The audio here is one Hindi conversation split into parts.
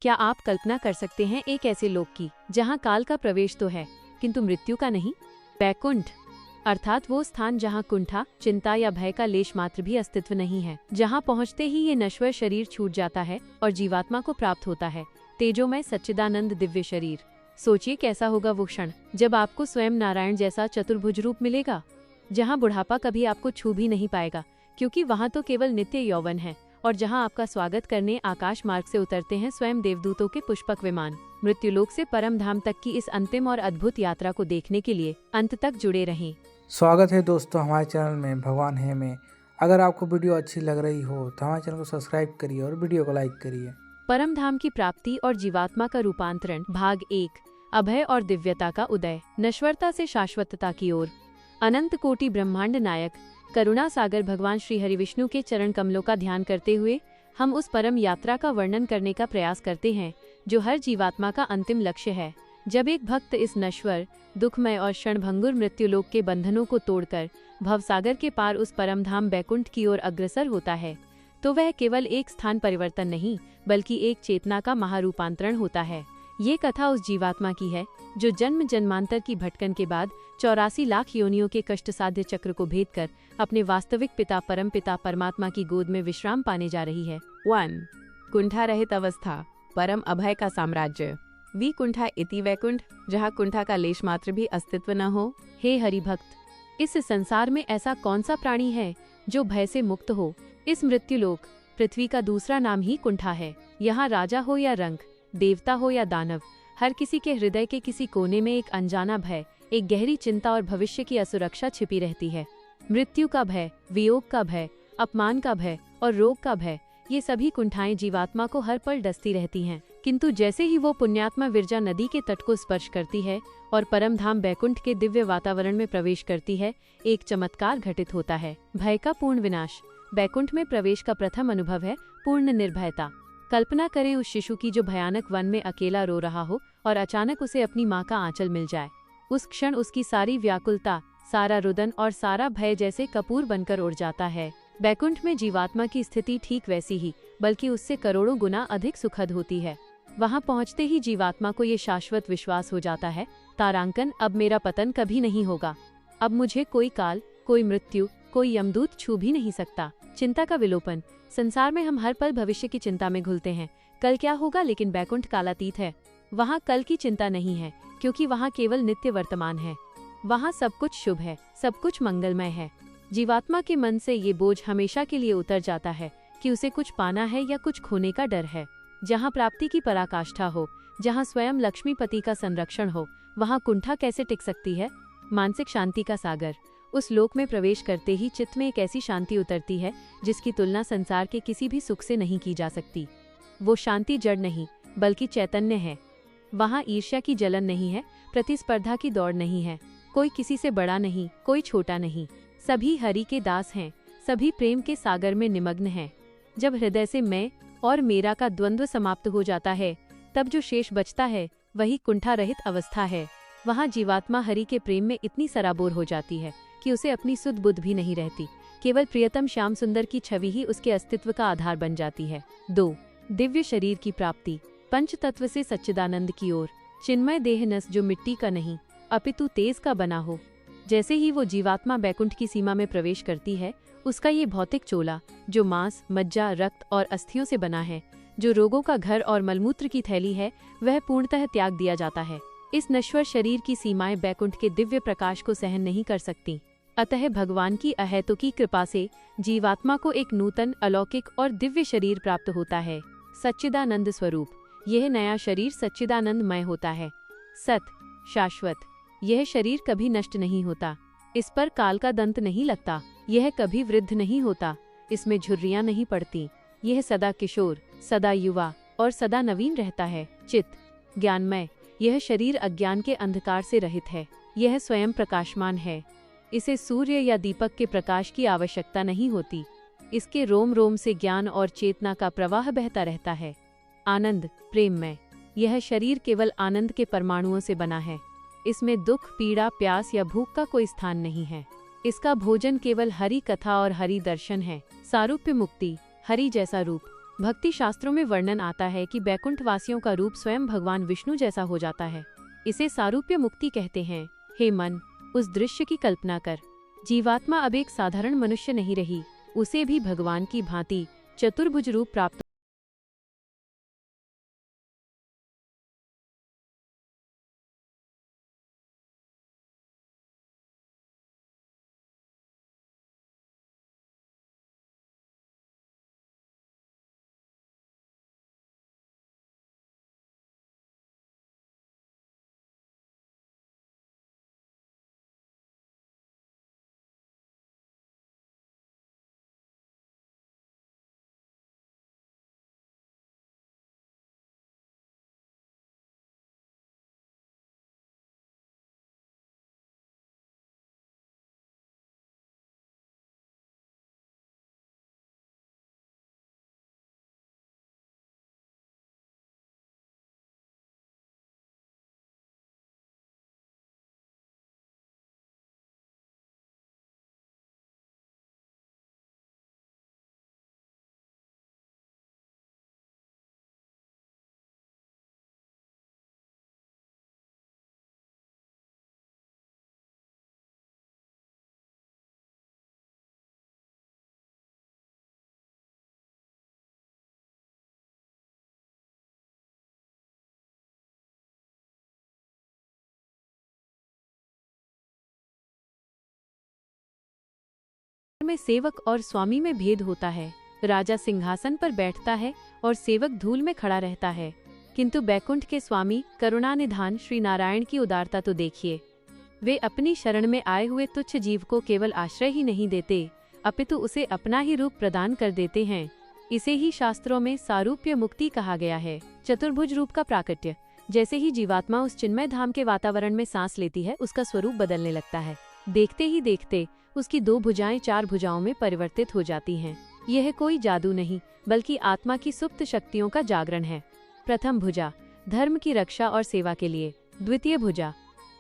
क्या आप कल्पना कर सकते हैं एक ऐसे लोक की जहां काल का प्रवेश तो है किंतु मृत्यु का नहीं? बैकुंठ अर्थात वो स्थान जहां कुंठा, चिंता या भय का लेश मात्र भी अस्तित्व नहीं है, जहां पहुंचते ही ये नश्वर शरीर छूट जाता है और जीवात्मा को प्राप्त होता है तेजोमय सच्चिदानंद दिव्य शरीर। सोचिए कैसा होगा वो क्षण जब आपको स्वयं नारायण जैसा चतुर्भुज रूप मिलेगा, जहां बुढ़ापा कभी आपको छू भी नहीं पाएगा क्योंकि वहां तो केवल नित्य यौवन है, और जहां आपका स्वागत करने आकाश मार्ग से उतरते हैं स्वयं देवदूतों के पुष्पक विमान। मृत्युलोक से परम धाम तक की इस अंतिम और अद्भुत यात्रा को देखने के लिए अंत तक जुड़े रहें। स्वागत है दोस्तों हमारे चैनल में भगवान है में। अगर आपको वीडियो अच्छी लग रही हो तो हमारे चैनल को सब्सक्राइब करिए और वीडियो को लाइक करिए। परम धाम की प्राप्ति और जीवात्मा का रूपांतरण भाग 1। अभय और दिव्यता का उदय, नश्वरता से शाश्वतता की ओर। अनंत कोटि ब्रह्मांड नायक करुणा सागर भगवान श्री हरिविष्णु के चरण कमलों का ध्यान करते हुए हम उस परम यात्रा का वर्णन करने का प्रयास करते हैं जो हर जीवात्मा का अंतिम लक्ष्य है। जब एक भक्त इस नश्वर, दुखमय और क्षणभंगुर मृत्युलोक के बंधनों को तोड़कर भवसागर के पार उस परम धाम बैकुंठ की ओर अग्रसर होता है, तो वह केवल एक स्थान परिवर्तन नहीं बल्कि एक चेतना का महारूपांतरण होता है। ये कथा उस जीवात्मा की है जो जन्म जन्मांतर की भटकन के बाद 84 लाख योनियों के कष्टसाध्य चक्र को भेद कर अपने वास्तविक पिता परमपिता परमात्मा की गोद में विश्राम पाने जा रही है। 1. कुंठा रहित अवस्था, परम अभय का साम्राज्य। वी कुंठा इति वैकुंठ, जहाँ कुंठा का लेश मात्र भी अस्तित्व न हो। हे हरिभक्त, इस संसार में ऐसा कौन सा प्राणी है जो भय से मुक्त हो? इस मृत्युलोक पृथ्वी का दूसरा नाम ही कुंठा है। यहाँ राजा हो या रंक, देवता हो या दानव, हर किसी के हृदय के किसी कोने में एक अनजाना भय, एक गहरी चिंता और भविष्य की असुरक्षा छिपी रहती है। मृत्यु का भय, वियोग का भय, अपमान का भय और रोग का भय, ये सभी कुंठाएं जीवात्मा को हर पल डसती रहती हैं। किंतु जैसे ही वो पुण्यात्मा विरजा नदी के तट को स्पर्श करती है और परम धाम बैकुंठ के दिव्य वातावरण में प्रवेश करती है, एक चमत्कार घटित होता है। भय का पूर्ण विनाश। बैकुंठ में प्रवेश का प्रथम अनुभव है पूर्ण निर्भयता। कल्पना करें उस शिशु की जो भयानक वन में अकेला रो रहा हो और अचानक उसे अपनी माँ का आंचल मिल जाए। उस क्षण उसकी सारी व्याकुलता, सारा रुदन और सारा भय जैसे कपूर बनकर उड़ जाता है। बैकुंठ में जीवात्मा की स्थिति ठीक वैसी ही बल्कि उससे करोड़ों गुना अधिक सुखद होती है। वहां पहुंचते ही जीवात्मा को ये शाश्वत विश्वास हो जाता है, तारांकन, अब मेरा पतन कभी नहीं होगा। अब मुझे कोई काल, कोई मृत्यु, कोई यमदूत छू भी नहीं सकता। चिंता का विलोपन। संसार में हम हर पल भविष्य की चिंता में घुलते हैं, कल क्या होगा, लेकिन बैकुंठ कालातीत है। वहाँ कल की चिंता नहीं है क्योंकि वहाँ केवल नित्य वर्तमान है। वहाँ सब कुछ शुभ है, सब कुछ मंगलमय है। जीवात्मा के मन से ये बोझ हमेशा के लिए उतर जाता है कि उसे कुछ पाना है या कुछ खोने का डर है। जहाँ प्राप्ति की पराकाष्ठा हो, जहाँ स्वयं लक्ष्मीपति का संरक्षण हो, वहाँ कुंठा कैसे टिक सकती है? मानसिक शांति का सागर। उस लोक में प्रवेश करते ही चित्त में एक ऐसी शांति उतरती है जिसकी तुलना संसार के किसी भी सुख से नहीं की जा सकती। वो शांति जड़ नहीं बल्कि चैतन्य है। वहाँ ईर्ष्या की जलन नहीं है, प्रतिस्पर्धा की दौड़ नहीं है, कोई किसी से बड़ा नहीं, कोई छोटा नहीं। सभी हरि के दास हैं, सभी प्रेम के सागर में निमग्न हैं। जब हृदय से मैं और मेरा का द्वंद्व समाप्त हो जाता है, तब जो शेष बचता है वही कुंठा रहित अवस्था है। वहाँ जीवात्मा हरि के प्रेम में इतनी सराबोर हो जाती है कि उसे अपनी सुध बुध भी नहीं रहती। केवल प्रियतम श्याम सुंदर की छवि ही उसके अस्तित्व का आधार बन जाती है। 2. दिव्य शरीर की प्राप्ति, पंच तत्व से सच्चिदानंद की ओर। चिन्मय देह नस जो मिट्टी का नहीं अपितु तेज का बना हो। जैसे ही वो जीवात्मा बैकुंठ की सीमा में प्रवेश करती है, उसका ये भौतिक चोला जो मांस, मज्जा, रक्त और अस्थियों से बना है, जो रोगों का घर और मलमूत्र की थैली है, वह पूर्णतः त्याग दिया जाता है। इस नश्वर शरीर की सीमाएं बैकुंठ के दिव्य प्रकाश को सहन नहीं कर सकती। अतः भगवान की अहेतुकी कृपा से जीवात्मा को एक नूतन, अलौकिक और दिव्य शरीर प्राप्त होता है। सच्चिदानंद स्वरूप। यह नया शरीर सच्चिदानंदमय होता है। सत, शाश्वत। यह शरीर कभी नष्ट नहीं होता। इस पर काल का दंत नहीं लगता। यह कभी वृद्ध नहीं होता। इसमें झुर्रियां नहीं पड़ती। यह सदा किशोर, सदा युवा और सदा नवीन रहता है। चित्त, ज्ञानमय। यह शरीर अज्ञान के अंधकार से रहित है। यह स्वयं प्रकाशमान है। इसे सूर्य या दीपक के प्रकाश की आवश्यकता नहीं होती। इसके रोम रोम से ज्ञान और चेतना का प्रवाह बहता रहता है। आनंद, प्रेममय। यह शरीर केवल आनंद के परमाणुओं से बना है। इसमें दुख, पीड़ा, प्यास या भूख का कोई स्थान नहीं है। इसका भोजन केवल हरि कथा और हरि दर्शन है। सारूप्य मुक्ति, हरि जैसा रूप। भक्ति शास्त्रों में वर्णन आता है कि बैकुंठ वासियों का रूप स्वयं भगवान विष्णु जैसा हो जाता है। इसे सारूप्य मुक्ति कहते हैं। हे मन, उस दृश्य की कल्पना कर। जीवात्मा अब एक साधारण मनुष्य नहीं रही, उसे भी भगवान की भांति चतुर्भुज रूप प्राप्त। में सेवक और स्वामी में भेद होता है। राजा सिंहासन पर बैठता है और सेवक धूल में खड़ा रहता है, किंतु बैकुंठ के स्वामी करुणानिधान श्री नारायण की उदारता तो देखिए। वे अपनी शरण में आए हुए तुच्छ जीव को केवल आश्रय ही नहीं देते, अपितु उसे अपना ही रूप प्रदान कर देते हैं। इसे ही शास्त्रों में सारूप्य मुक्ति कहा गया है। चतुर्भुज रूप का प्राकट्य। जैसे ही जीवात्मा उस चिन्मय धाम के वातावरण में सांस लेती है, उसका स्वरूप बदलने लगता है। देखते ही देखते उसकी 2 भुजाएं 4 भुजाओं में परिवर्तित हो जाती हैं। यह कोई जादू नहीं, बल्कि आत्मा की सुप्त शक्तियों का जागरण है। प्रथम भुजा धर्म की रक्षा और सेवा के लिए। द्वितीय भुजा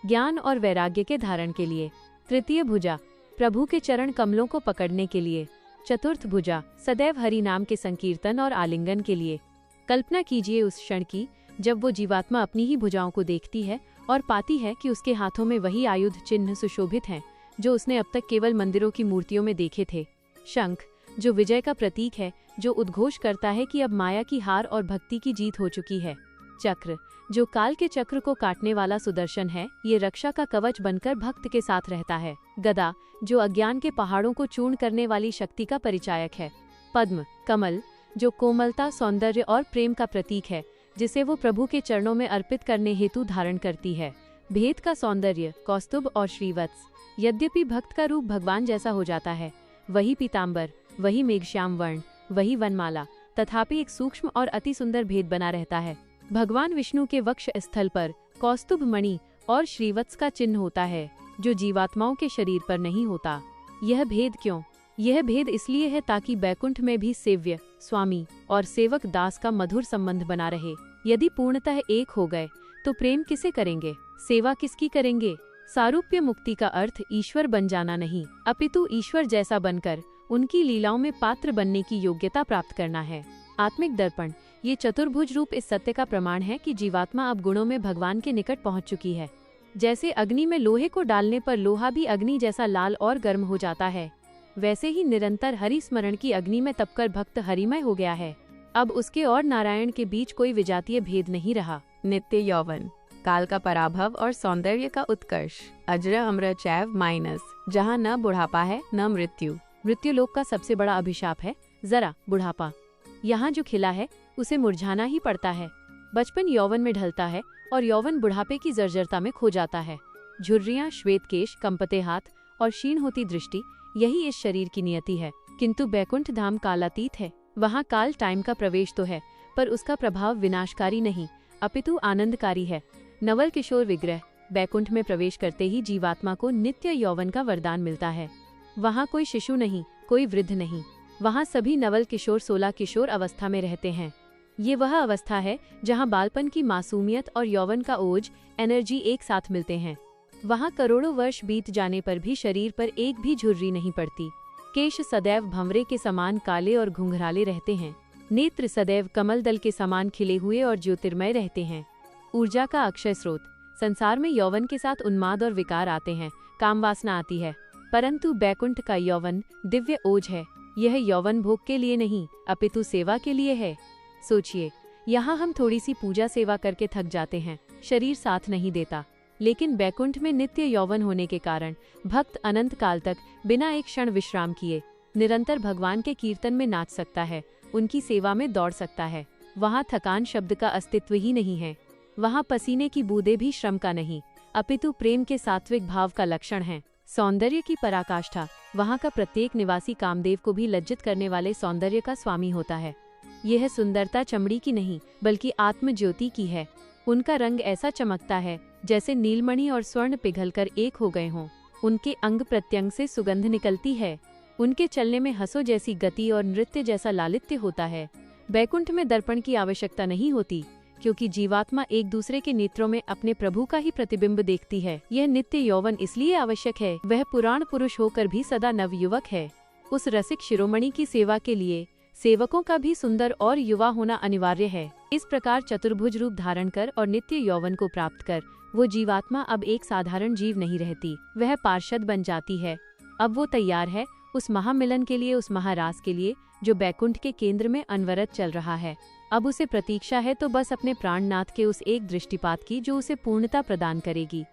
ज्ञान और वैराग्य के धारण के लिए। तृतीय भुजा प्रभु के चरण कमलों को पकड़ने के लिए। चतुर्थ भुजा सदैव हरि नाम के संकीर्तन और आलिंगन के लिए। कल्पना कीजिए उस क्षण की जब वो जीवात्मा अपनी ही भुजाओं को देखती है और पाती है कि उसके हाथों में वही आयुध चिन्ह सुशोभित हैं जो उसने अब तक केवल मंदिरों की मूर्तियों में देखे थे। शंख जो विजय का प्रतीक है, जो उद्घोष करता है कि अब माया की हार और भक्ति की जीत हो चुकी है। चक्र जो काल के चक्र को काटने वाला सुदर्शन है, ये रक्षा का कवच बनकर भक्त के साथ रहता है। गदा जो अज्ञान के पहाड़ों को चूर्ण करने वाली शक्ति का परिचायक है। पद्म कमल जो कोमलता, सौंदर्य और प्रेम का प्रतीक है, जिसे वो प्रभु के चरणों में अर्पित करने हेतु धारण करती है। भेद का सौंदर्य कौस्तुभ और श्रीवत्स। यद्यपि भक्त का रूप भगवान जैसा हो जाता है, वही पीतांबर, वही मेघश्याम वर्ण, वही वनमाला, तथापि एक सूक्ष्म और अति सुंदर भेद बना रहता है। भगवान विष्णु के वक्ष स्थल पर कौस्तुभ मणि और श्रीवत्स का चिन्ह होता है, जो जीवात्माओं के शरीर पर नहीं होता। यह भेद क्यों? यह भेद इसलिए है ताकि बैकुंठ में भी सेव्य, स्वामी और सेवक दास का मधुर संबंध बना रहे। यदि पूर्णतः एक हो गए तो प्रेम किसे करेंगे, सेवा किसकी करेंगे? सारूप्य मुक्ति का अर्थ ईश्वर बन जाना नहीं, अपितु ईश्वर जैसा बनकर उनकी लीलाओं में पात्र बनने की योग्यता प्राप्त करना है। आत्मिक दर्पण ये चतुर्भुज रूप इस सत्य का प्रमाण है कि जीवात्मा अब गुणों में भगवान के निकट पहुंच चुकी है। जैसे अग्नि में लोहे को डालने पर लोहा भी अग्नि जैसा लाल और गर्म हो जाता है, वैसे ही निरंतर हरि स्मरण की अग्नि में तपकर भक्त हरिमय हो गया है। अब उसके और नारायण के बीच कोई विजातीय भेद नहीं रहा। नित्य यौवन, काल का पराभव और सौंदर्य का उत्कर्ष। अजर अमर चैव माइनस, जहाँ न बुढ़ापा है न मृत्यु। मृत्युलोक का सबसे बड़ा अभिशाप है जरा बुढ़ापा। यहाँ जो खिला है उसे मुरझाना ही पड़ता है। बचपन यौवन में ढलता है और यौवन बुढ़ापे की जर्जरता में खो जाता है। झुर्रियाँ, श्वेत केश, कंपते हाथ और क्षीण होती दृष्टि, यही इस शरीर की नियति है। किंतु बैकुंठ धाम कालातीत है। वहाँ काल टाइम का प्रवेश तो है, पर उसका प्रभाव विनाशकारी नहीं, अपितु आनंदकारी है। नवल किशोर विग्रह बैकुंठ में प्रवेश करते ही जीवात्मा को नित्य यौवन का वरदान मिलता है। वहाँ कोई शिशु नहीं, कोई वृद्ध नहीं। वहाँ सभी नवल किशोर 16 किशोर अवस्था में रहते हैं। ये वह अवस्था है जहाँ बालपन की मासूमियत और यौवन का ओज, एनर्जी एक साथ मिलते हैं। वहाँ करोड़ों वर्ष बीत जाने पर भी शरीर पर एक भी झुर्री नहीं पड़ती। केश सदैव भंवरे के समान काले और घुंघराले रहते हैं। नेत्र सदैव कमल दल के समान खिले हुए और ज्योतिर्मय रहते हैं। ऊर्जा का अक्षय स्रोत। संसार में यौवन के साथ उन्माद और विकार आते हैं, काम वासना आती है, परंतु बैकुंठ का यौवन दिव्य ओज है। यह यौवन भोग के लिए नहीं अपितु सेवा के लिए है। सोचिए, यहाँ हम थोड़ी सी पूजा सेवा करके थक जाते हैं, शरीर साथ नहीं देता, लेकिन बैकुंठ में नित्य यौवन होने के कारण भक्त अनंत काल तक बिना एक क्षण विश्राम किए निरंतर भगवान के कीर्तन में नाच सकता है, उनकी सेवा में दौड़ सकता है। वहाँ थकान शब्द का अस्तित्व ही नहीं है। वहाँ पसीने की बूंदें भी श्रम का नहीं अपितु प्रेम के सात्विक भाव का लक्षण है। सौंदर्य की पराकाष्ठा। वहाँ का प्रत्येक निवासी कामदेव को भी लज्जित करने वाले सौंदर्य का स्वामी होता है। यह सुंदरता चमड़ी की नहीं बल्कि आत्म ज्योति की है। उनका रंग ऐसा चमकता है जैसे नीलमणि और स्वर्ण पिघलकर एक हो गए हों। उनके अंग प्रत्यंग से सुगंध निकलती है। उनके चलने में हंसों जैसी गति और नृत्य जैसा लालित्य होता है। बैकुंठ में दर्पण की आवश्यकता नहीं होती, क्योंकि जीवात्मा एक दूसरे के नेत्रों में अपने प्रभु का ही प्रतिबिंब देखती है। यह नित्य यौवन इसलिए आवश्यक है, वह पुराण पुरुष होकर भी सदा नवयुवक है। उस रसिक शिरोमणि की सेवा के लिए सेवकों का भी सुंदर और युवा होना अनिवार्य है। इस प्रकार चतुर्भुज रूप धारण कर और नित्य यौवन को प्राप्त कर वो जीवात्मा अब एक साधारण जीव नहीं रहती, वह पार्षद बन जाती है। अब वो तैयार है उस महामिलन के लिए, उस महारास के लिए जो बैकुंठ के केंद्र में अनवरत चल रहा है। अब उसे प्रतीक्षा है तो बस अपने प्राणनाथ के उस एक दृष्टिपात की जो उसे पूर्णता प्रदान करेगी।